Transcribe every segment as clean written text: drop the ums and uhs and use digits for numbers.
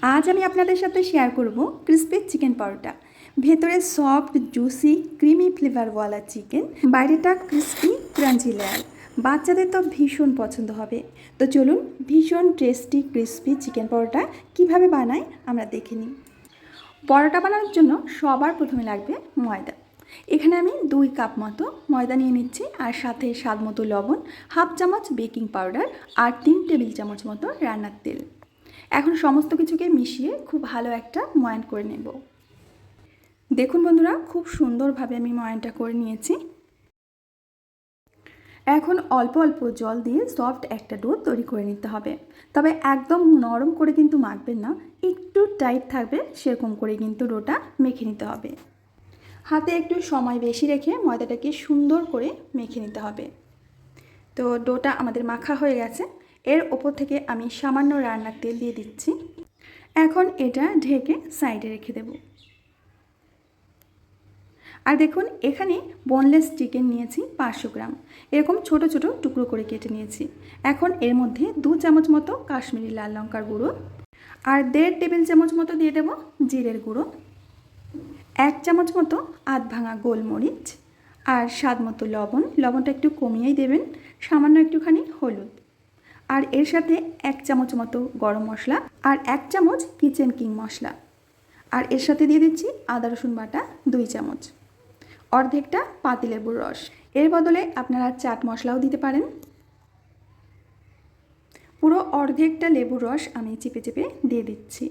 আজ আমি আপনাদের সাথে শেয়ার করব ক্রিসপি চিকেন পরোটা। ভেতরে সফট জুসি ক্রিমি ফ্লেভারওয়ালা চিকেন, বাইরেটা ক্রিসপি ক্রাঞ্চি লেয়ার। বাচ্চাদের তো ভীষণ পছন্দ হবে। তো চলুন ভীষণ টেস্টি ক্রিসপি চিকেন পরোটা কিভাবে বানাই আমরা দেখে নিই। পরোটা বানানোর জন্য সবার প্রথমে লাগবে ময়দা। এখানে আমি 2 কাপ মতো ময়দা নিয়ে নিচ্ছি, আর সাথে স্বাদ মতো লবণ, হাফ চামচ বেকিং পাউডার আর 3 টেবিল চামচ মতো রান্নার তেল। এখন সমস্ত কিছুকে মিশিয়ে খুব ভালো একটা ময়ান করে নেব। দেখুন বন্ধুরা, খুব সুন্দরভাবে আমি ময়ানটা করে নিয়েছি। এখন অল্প অল্প জল দিয়ে সফট একটা ডো তৈরি করে নিতে হবে। তবে একদম নরম করে কিন্তু মাখবেন না, একটু টাইট থাকবে সেরকম করে কিন্তু ডোটা মেখে নিতে হবে। হাতে একটু সময় বেশি রেখে ময়দাটাকে সুন্দর করে মেখে নিতে হবে। তো ডোটা আমাদের মাখা হয়ে গেছে। এর ওপর থেকে আমি সামান্য রান্নার তেল দিয়ে দিচ্ছি। এখন এটা ঢেকে সাইডে রেখে দেব। আর দেখুন, এখানে বোনলেস চিকেন নিয়েছি 500 গ্রাম, এরকম ছোট ছোট টুকরো করে কেটে নিয়েছি। এখন এর মধ্যে 2 চামচ মতো কাশ্মীরি লাল লঙ্কার গুঁড়ো আর 1.5 টেবিল চামচ মতো দিয়ে দেব জিরের গুঁড়ো, 1 চামচ মতো আধ ভাঙা গোলমরিচ আর স্বাদ মতো লবণ। লবণটা একটু কমিয়েই দেবেন। সামান্য একটুখানি হলুদ, আর এর সাথে 1 চামচ মতো গরম মশলা আর 1 চামচ কিচেন কিং মশলা। আর এর সাথে দিয়ে দিচ্ছি আদা রসুন বাটা 2 চামচ, অর্ধেকটা পাতিলেবুর রস। এর বদলে আপনারা চাট মশলাও দিতে পারেন। পুরো অর্ধেকটা লেবুর রস আমি চিপে চিপে দিয়ে দিচ্ছি।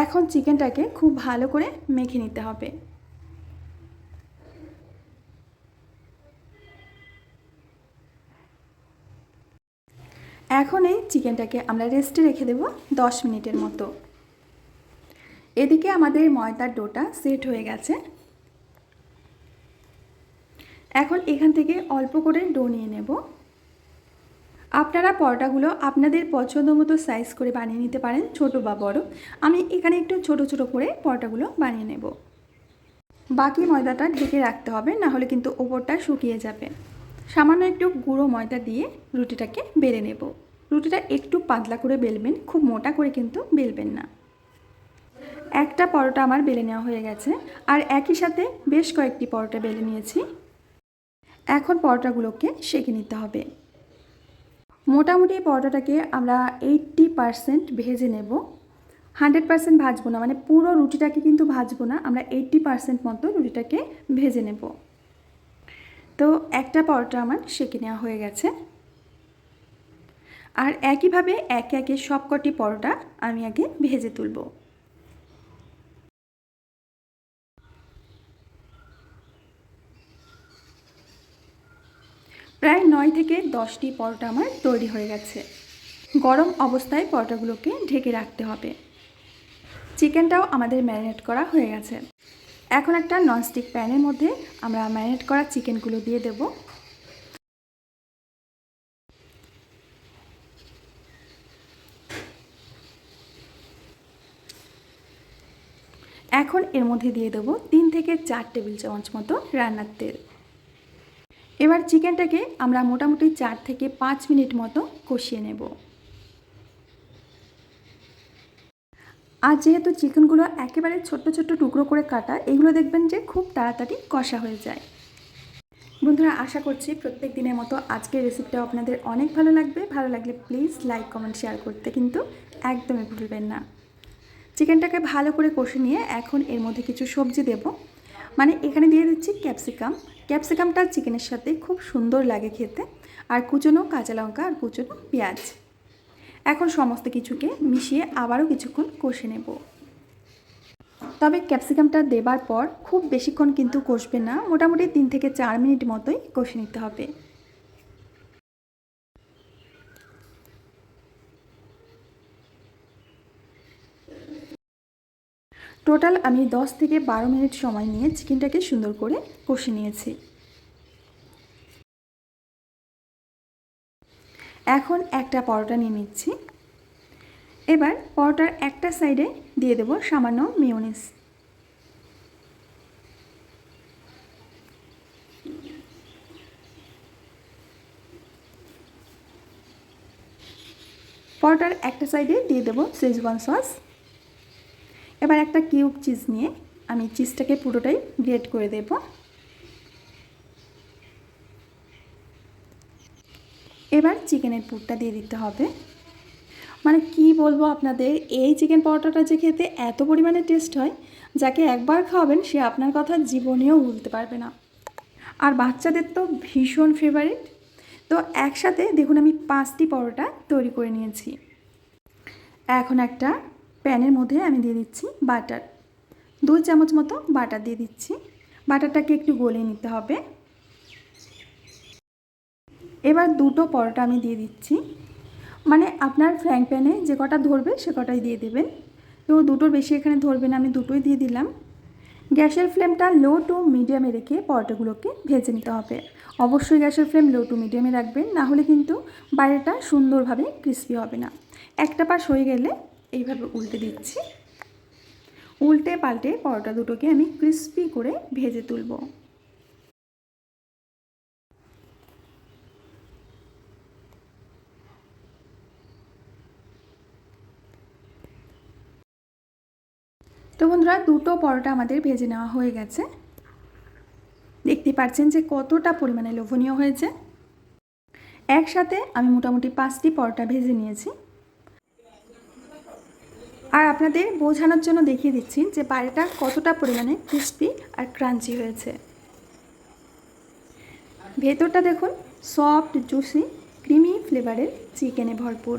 এখন চিকেনটাকে খুব ভালো করে মেখে নিতে হবে। এখন এই চিকেনটাকে আমরা রেস্টে রেখে দেব 10 মিনিটের মতো। এদিকে আমাদের ময়দার ডোটা সেট হয়ে গেছে। এখন এখান থেকে অল্প করে ডো নিয়ে নেব। আপনারা পরোটাগুলো আপনাদের পছন্দ মতো সাইজ করে বানিয়ে নিতে পারেন, ছোট বা বড়। আমি এখানে একটু ছোট ছোট করে পরোটাগুলো বানিয়ে নেব। বাকি ময়দাটা ঢেকে রাখতে হবে, না হলে কিন্তু ওপরটা শুকিয়ে যাবে। সামান্য একটু গুঁড়ো ময়দা দিয়ে রুটিটাকে বেলে নেব। রুটিটা একটু পাতলা করে বেলবেন, খুব মোটা করে কিন্তু বেলবেন না। একটা পরোটা আমার বেলে নেওয়া হয়ে গেছে, আর একই সাথে বেশ কয়েকটি পরোটা বেলে নিয়েছি। এখন পরোটাগুলোকে সেঁকে নিতে হবে। মোটামুটি পরোটাটাকে আমরা 80% ভেজে নেব। 100% ভাজবো না, মানে পুরো রুটিটাকে কিন্তু ভাজবো না, আমরা 80% মতো রুটিটাকে ভেজে নেব। তো একটা পরোটা আমার সেঁকে নেওয়া হয়ে গেছে। আর একইভাবে একে একে সবকটি পরোটা আমি আগে ভেজে তুলব। প্রায় 9 থেকে 10টি পরোটা আমার তৈরি হয়ে গেছে। গরম অবস্থায় পরোটাগুলোকে ঢেকে রাখতে হবে। চিকেনটাও আমাদের ম্যারিনেট করা হয়ে গেছে। এখন একটা ননস্টিক প্যানের মধ্যে আমরা ম্যারিনেট করা চিকেনগুলো দিয়ে দেব। এখন এর মধ্যে দিয়ে দেব 3 থেকে 4 টেবিল চামচ মতো রান্নার তেল। এবার চিকেনটাকে আমরা মোটামুটি 4 থেকে 5 মিনিট মতো কষিয়ে নেব। আর যেহেতু চিকেনগুলো একেবারে ছোট্ট ছোট্ট টুকরো করে কাটা, এগুলো দেখবেন যে খুব তাড়াতাড়ি কষা হয়ে যায়। বন্ধুরা, আশা করছি প্রত্যেক দিনের মতো আজকের রেসিপিটাও আপনাদের অনেক ভালো লাগবে। ভালো লাগলে প্লিজ লাইক কমেন্ট শেয়ার করতে কিন্তু একদমই ভুলবেন না। চিকেনটাকে ভালো করে কষে নিয়ে এখন এর মধ্যে কিছু সবজি দেব। মানে এখানে দিয়ে দিচ্ছি ক্যাপসিকাম। ক্যাপসিকামটা চিকেনের সাথে খুব সুন্দর লাগে খেতে, আর কুচনো কাঁচা লঙ্কা আর কুচনো পেঁয়াজ। এখন সমস্ত কিছুকে মিশিয়ে আবারও কিছুক্ষণ কষে নেব। তবে ক্যাপসিকামটা দেবার পর খুব বেশিক্ষণ কিন্তু কষবে না, মোটামুটি 3 থেকে 4 মিনিট মতোই কষে নিতে হবে। টোটাল আমি 10 থেকে 12 মিনিট সময় নিয়ে চিকেনটাকে সুন্দর করে কষে নিয়েছি। এখন একটা পরোটা নিয়ে নিচ্ছি। এবার পরোটার একটা সাইডে দিয়ে দেব সামান্য মেয়োনিজ। পরোটার একটা সাইডে দিয়ে দেবো শেজওয়ান সস। এবার একটা কিউব চিজ নিয়ে আমি চিজটাকে পুরোটাই গ্রেট করে দেব। এবার চিকেনের পুরটা দিয়ে দিতে হবে। মানে কি বলবো আপনাদের, এই চিকেন পরোটাটা যে খেতে এত পরিমাণে টেস্ট হয়, যাকে একবার খাওয়াবেন সে আপনার কথা জীবনেও ভুলতে পারবে না। আর বাচ্চাদের তো ভীষণ ফেভারিট। তো একসাথে দেখুন আমি 5টি পরোটা তৈরি করে নিয়েছি। এখন একটা প্যানের মধ্যে আমি দিয়ে দিচ্ছি বাটার। 2 চামচ মতো বাটার দিয়ে দিচ্ছি। বাটারটাকে একটু গলিয়ে নিতে হবে। এবার 2টো পরোটা আমি দিয়ে দিচ্ছি। মানে আপনার ফ্রাইং প্যানে যে কটা ধরবে সে কটাই দিয়ে দেবেন। তো 2টোর বেশি এখানে ধরবে না, আমি 2টোই দিয়ে দিলাম। গ্যাসের ফ্লেমটা লো টু মিডিয়ামে রেখে পরোটাগুলোকে ভেজে নিতে হবে। অবশ্যই গ্যাসের ফ্লেম লো টু মিডিয়ামে রাখবেন, না হলে কিন্তু বাইরেটা সুন্দরভাবে ক্রিস্পি হবে না। একটা পাশ হয়ে গেলে এইভাবে উল্টে দিচ্ছি। উল্টে পাল্টে পরোটা দুটোকে আমি ক্রিস্পি করে ভেজে তুলব। তো বন্ধুরা, 2টো পরোটা আমাদের ভেজে নেওয়া হয়ে গেছে। দেখতে পাচ্ছেন যে কতটা পরিমাণে লোভনীয় হয়েছে। একসাথে আমি মোটামুটি 5টি পরোটা ভেজে নিয়েছি। আর আপনাদের বোঝানোর জন্য দেখিয়ে দিচ্ছি যে বাইরেটা কতটা পরিমাণে ক্রিস্পি আর ক্রাঞ্চি হয়েছে। ভেতরটা দেখুন সফট জুসি ক্রিমি ফ্লেভারের চিকেনে ভরপুর।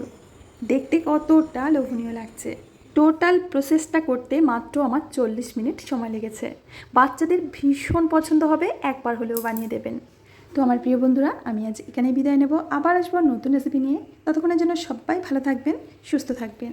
দেখতে কতটা লোভনীয় লাগছে। টোটাল প্রসেসটা করতে মাত্র আমার 40 মিনিট সময় লেগেছে। বাচ্চাদের ভীষণ পছন্দ হবে, একবার হলেও বানিয়ে দেবেন। তো আমার প্রিয় বন্ধুরা, আমি আজ এখানেই বিদায় নেব। আবার আসবো নতুন রেসিপি নিয়ে। ততক্ষণের জন্য সবাই ভালো থাকবেন, সুস্থ থাকবেন।